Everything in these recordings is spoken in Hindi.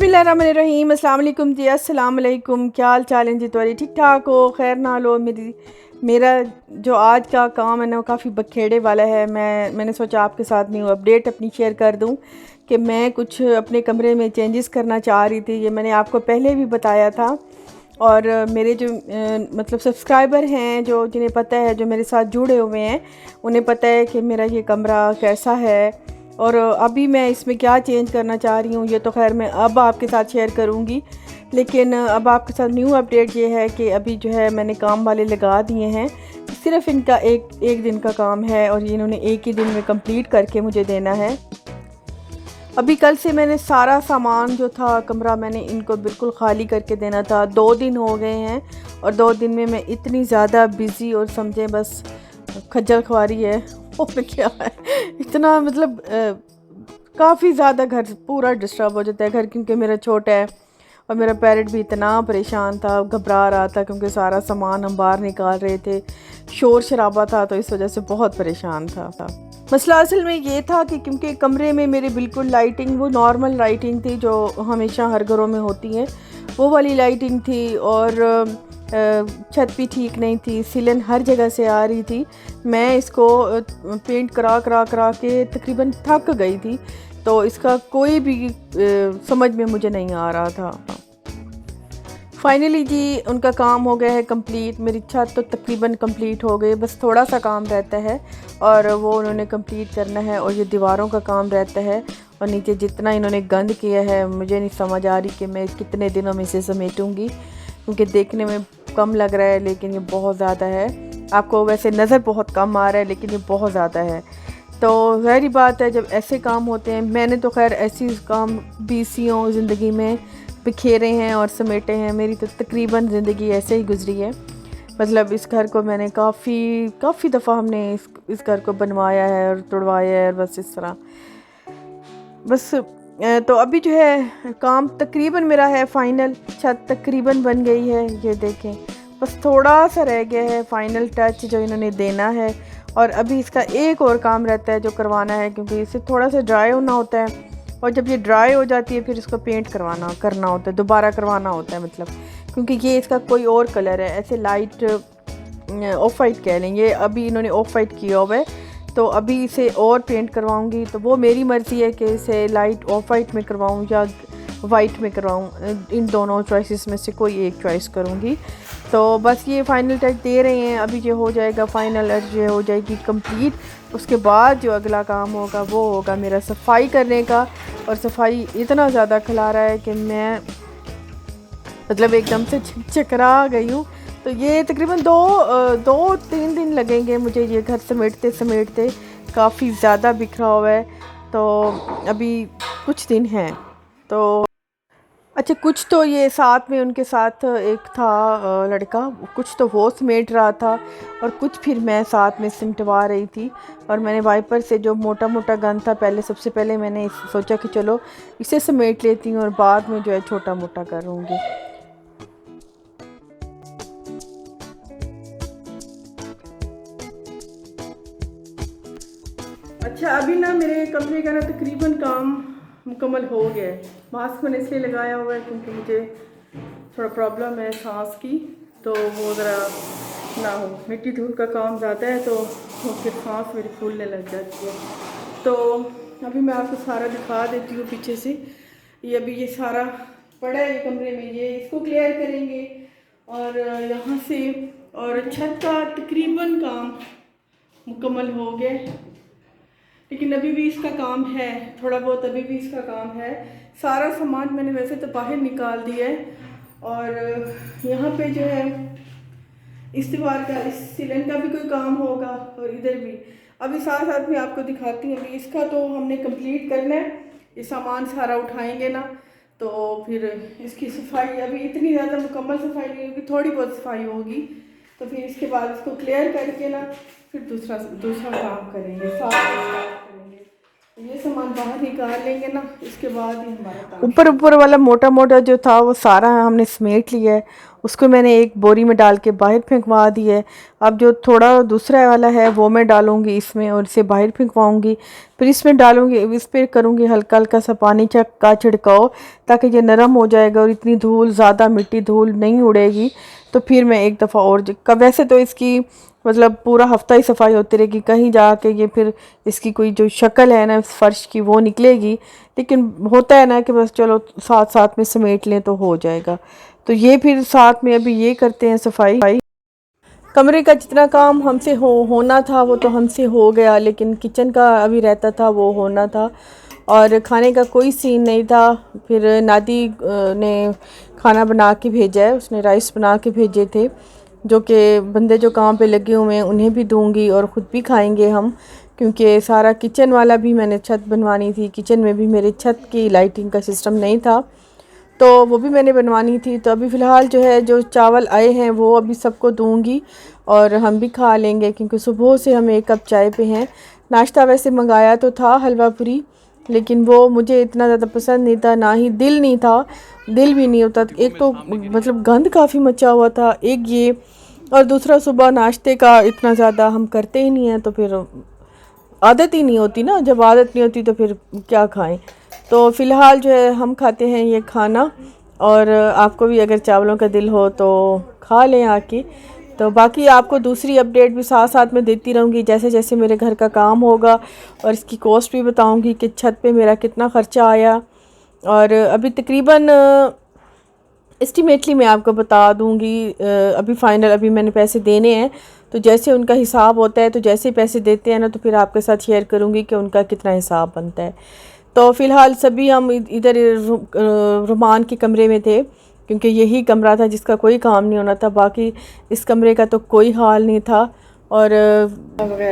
बिस्मिल्लाहिर्रहमानिर्रहीम। अस्सलाम वालेकुम जी, अस्सलाम वालेकुम। क्या हाल चाल है जी तुम्हारी? ठीक ठाक हो, खैर ना लो। मेरा जो आज का काम है ना वो काफ़ी बखेड़े वाला है। मैंने सोचा आपके साथ न्यू अपडेट अपनी शेयर कर दूं कि मैं कुछ अपने कमरे में चेंजेस करना चाह रही थी। ये मैंने आपको पहले भी बताया था। और मेरे जो मतलब सब्सक्राइबर हैं, जो जिन्हें पता है, जो मेरे साथ जुड़े हुए हैं, उन्हें पता है कि मेरा ये कमरा कैसा है और अभी मैं इसमें क्या चेंज करना चाह रही हूँ। ये तो खैर मैं अब आपके साथ शेयर करूँगी, लेकिन अब आपके साथ न्यू अपडेट ये है कि अभी जो है मैंने काम वाले लगा दिए हैं। सिर्फ इनका एक दिन का काम है और ये इन्होंने एक ही दिन में कंप्लीट करके मुझे देना है। अभी कल से मैंने सारा सामान जो था कमरा मैंने इनको बिल्कुल ख़ाली करके देना था। 2 दिन हो गए हैं और 2 दिन में मैं इतनी ज़्यादा बिज़ी और समझें बस खज्जल ख्वारी है और क्या है, इतना मतलब काफ़ी ज़्यादा घर पूरा डिस्टर्ब हो जाता है घर, क्योंकि मेरा छोटा है और मेरा पेरेंट भी इतना परेशान था, घबरा रहा था क्योंकि सारा सामान हम बाहर निकाल रहे थे, शोर शराबा था, तो इस वजह से बहुत परेशान था। मसला असल में ये था कि क्योंकि कमरे में मेरे बिल्कुल लाइटिंग वो नॉर्मल लाइटिंग थी जो हमेशा हर घरों में होती है, वो वाली लाइटिंग थी और छत भी ठीक नहीं थी, सीलन हर जगह से आ रही थी। मैं इसको पेंट करा करा करा के तकरीबन थक गई थी, तो इसका कोई भी समझ में मुझे नहीं आ रहा था। फाइनली जी उनका काम हो गया है कंप्लीट। मेरी छत तो तकरीबन कंप्लीट हो गई, बस थोड़ा सा काम रहता है और वो उन्होंने कंप्लीट करना है। और ये दीवारों का काम रहता है और नीचे जितना इन्होंने गंद किया है मुझे नहीं समझ आ रही कि मैं कितने दिनों में इसे समेटूंगी, क्योंकि देखने में कम लग रहा है लेकिन ये बहुत ज़्यादा है। आपको वैसे नज़र बहुत कम आ रहा है लेकिन ये बहुत ज़्यादा है। तो ज़ाहिर बात है जब ऐसे काम होते हैं, मैंने तो खैर ऐसी काम बीसियों ज़िंदगी में बिखेरे हैं और समेटे हैं। मेरी तो तकरीबन ज़िंदगी ऐसे ही गुजरी है। मतलब इस घर को मैंने काफ़ी दफ़ा हमने इस घर को बनवाया है और तोड़वाया है और बस इस तरह बस। तो अभी जो है काम तकरीबन मेरा है फ़ाइनल, छत तकरीबन बन गई है, ये देखें। बस थोड़ा सा रह गया है फाइनल टच जो इन्होंने देना है। और अभी इसका एक और काम रहता है जो करवाना है, क्योंकि इसे थोड़ा सा ड्राई होना होता है और जब ये ड्राई हो जाती है फिर इसको पेंट करना होता है, दोबारा करवाना होता है। मतलब क्योंकि ये इसका कोई और कलर है, ऐसे लाइट ऑफ वाइट कह लें, ये अभी इन्होंने ऑफ वाइट किया हुआ है, तो अभी इसे और पेंट करवाऊंगी। तो वो मेरी मर्ज़ी है कि इसे लाइट ऑफ वाइट में करवाऊं या वाइट में करवाऊं, इन दोनों चॉइसेस में से कोई एक चॉइस करूंगी। तो बस ये फाइनल टच दे रहे हैं, अभी ये हो जाएगा फाइनल टच, ये हो जाएगी कंप्लीट। उसके बाद जो अगला काम होगा वो होगा मेरा सफाई करने का। और सफाई इतना ज़्यादा खिला रहा है कि मैं मतलब एकदम से चकरा गई हूँ। तो ये तकरीबन 2-3 दिन लगेंगे मुझे ये घर समेटते समेटते, काफ़ी ज़्यादा बिखरा हुआ है। तो अभी कुछ दिन हैं। तो अच्छा, कुछ तो ये साथ में उनके साथ एक था लड़का, कुछ तो वो समेट रहा था और कुछ फिर मैं साथ में सिमटवा रही थी। और मैंने वाइपर से जो मोटा मोटा गंद था सबसे पहले मैंने सोचा कि चलो इसे समेट लेती हूँ और बाद में जो है छोटा मोटा करूँगी। अच्छा, अभी ना मेरे कमरे का ना तकरीबन काम मुकम्मल हो गया है। मास्क मैंने इसलिए लगाया हुआ है क्योंकि मुझे थोड़ा प्रॉब्लम है सांस की, तो वो ज़रा ना हो, मिट्टी धूल का काम ज़्यादा है तो फिर सांस मेरी फूलने लग जाती है। तो अभी मैं आपको सारा दिखा देती हूँ पीछे से। ये अभी ये सारा पड़ा है ये कमरे में, ये इसको क्लियर करेंगे और यहाँ से और छत का तकरीबन काम मुकम्मल हो गया, लेकिन अभी भी इसका काम है, थोड़ा बहुत अभी भी इसका काम है। सारा सामान मैंने वैसे तो बाहर निकाल दिया है और यहाँ पे जो है इस दीवार का, इस सीलिंग का भी कोई काम होगा और इधर भी। अभी साथ साथ में आपको दिखाती हूँ। अभी इसका तो हमने कंप्लीट करना है, ये सामान सारा उठाएंगे ना, तो फिर इसकी सफाई अभी इतनी ज़्यादा मुकम्मल सफाई नहीं होगी, थोड़ी बहुत सफाई होगी। तो फिर इसके बाद इसको क्लियर करके ना फिर दूसरा काम करेंगे, साफ करेंगे। ये सामान बाहर निकाल लेंगे ना, इसके बाद ही हमारा काम। ऊपर वाला मोटा मोटा जो था वो सारा हमने समेट लिया है, उसको मैंने एक बोरी में डाल के बाहर फेंकवा दी है। अब जो थोड़ा दूसरा वाला है वो मैं डालूंगी इसमें और इसे बाहर फेंकवाऊंगी। फिर इसमें डालूंगी, इस पर करूंगी हल्का हल्का सा पानी का छिड़काव, ताकि ये नरम हो जाएगा और इतनी धूल, ज़्यादा मिट्टी धूल नहीं उड़ेगी। तो फिर मैं एक दफ़ा और वैसे तो इसकी मतलब पूरा हफ्ता ही सफाई होती रहेगी, कहीं जाके ये फिर इसकी कोई जो शक्ल है ना फर्श की वो निकलेगी, लेकिन होता है ना कि बस चलो साथ साथ में समेट लें तो हो जाएगा। तो ये फिर साथ में अभी ये करते हैं सफाई। कमरे का जितना काम हमसे होना था वो तो हमसे हो गया, लेकिन किचन का अभी रहता था, वो होना था। और खाने का कोई सीन नहीं था। फिर नादी ने खाना बना के भेजा है, उसने राइस बना के भेजे थे, जो कि बंदे जो काम पे लगे हुए हैं उन्हें भी दूंगी और ख़ुद भी खाएंगे हम, क्योंकि सारा किचन वाला भी मैंने छत बनवानी थी। किचन में भी मेरे छत की लाइटिंग का सिस्टम नहीं था, तो वो भी मैंने बनवानी थी। तो अभी फ़िलहाल जो है जो चावल आए हैं वो अभी सबको दूंगी और हम भी खा लेंगे, क्योंकि सुबह से हम एक कप चाय पे हैं। नाश्ता वैसे मंगाया तो था हलवा पूरी, लेकिन वो मुझे इतना ज़्यादा पसंद नहीं था, ना ही दिल नहीं था, दिल भी नहीं होता। एक तो मतलब गंद काफ़ी मचा हुआ था, एक ये, और दूसरा सुबह नाश्ते का इतना ज़्यादा हम करते ही नहीं हैं, तो फिर आदत ही नहीं होती ना, जब आदत नहीं होती तो फिर क्या खाएं। तो फ़िलहाल जो है हम खाते हैं ये खाना, और आपको भी अगर चावलों का दिल हो तो खा लें आके। तो बाकी आपको दूसरी अपडेट भी साथ साथ में देती रहूँगी, जैसे जैसे मेरे घर का काम होगा, और इसकी कॉस्ट भी बताऊँगी कि छत पे मेरा कितना ख़र्चा आया। और अभी तकरीबन एस्टिमेटली मैं आपको बता दूंगी, अभी फ़ाइनल अभी मैंने पैसे देने हैं, तो जैसे उनका हिसाब होता है, तो जैसे पैसे देते हैं ना, तो फिर आपके साथ शेयर करूंगी कि उनका कितना हिसाब बनता है। तो फ़िलहाल सभी हम इधर रुमान के कमरे में थे, क्योंकि यही कमरा था जिसका कोई काम नहीं होना था, बाकी इस कमरे का तो कोई हाल नहीं था। और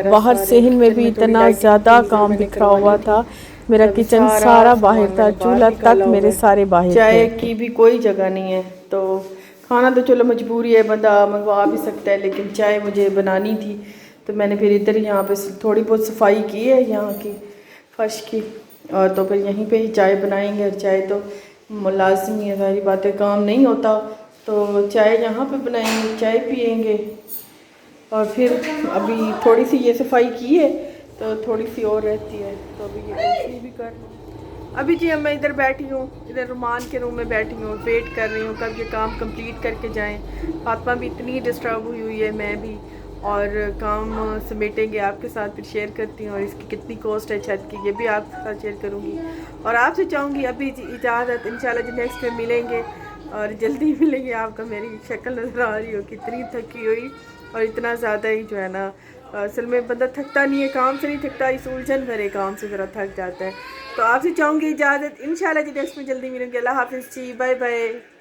बाहर सहन में भी इतना ज़्यादा काम बिखरा हुआ था, मेरा किचन सारा बाहर था, चूल्हा तक मेरे सारे बाहर थे। चाय की भी कोई जगह नहीं है, तो खाना तो चलो मजबूरी है, बंदा मंगवा भी सकता है, लेकिन चाय मुझे बनानी थी। तो मैंने फिर इधर यहाँ पे थोड़ी बहुत सफाई की है यहाँ की फर्श की, और तो फिर यहीं पे ही चाय बनाएंगे। और चाय तो लाजमी है, सारी बातें काम नहीं होता, तो चाय यहाँ पे बनाएंगे, चाय पियेंगे। और फिर अभी थोड़ी सी ये सफाई की है, तो थोड़ी सी और रहती है, तो अभी ये दूसरी भी कर लूँ। अभी जी मैं इधर बैठी हूँ, इधर रुमान के रूम में बैठी हूँ, वेट कर रही हूँ कब ये काम कंप्लीट करके जाएं। फातिमा भी इतनी डिस्टर्ब हुई है, मैं भी, और काम समेटेंगे, आपके साथ फिर शेयर करती हूँ। और इसकी कितनी कॉस्ट है छत की, ये भी आपके साथ शेयर करूँगी। और आपसे चाहूँगी अभी इजाज़त, इंशाल्लाह जी नेक्स्ट में मिलेंगे, और जल्दी मिलेंगे। आपका मेरी शक्ल नज़र आ रही हो कितनी थकी हुई, और इतना ज़्यादा ही जो है ना, असल में बंदा थकता नहीं है, काम से नहीं थकता, इस उलझन भरे काम से ज़रा थक जाता है। तो आपसे चाहूँगी इजाज़त, इंशाल्लाह जी नेक्स्ट में जल्दी मिलेंगे। अल्लाह हाफ़िज़ जी, बाय बाय।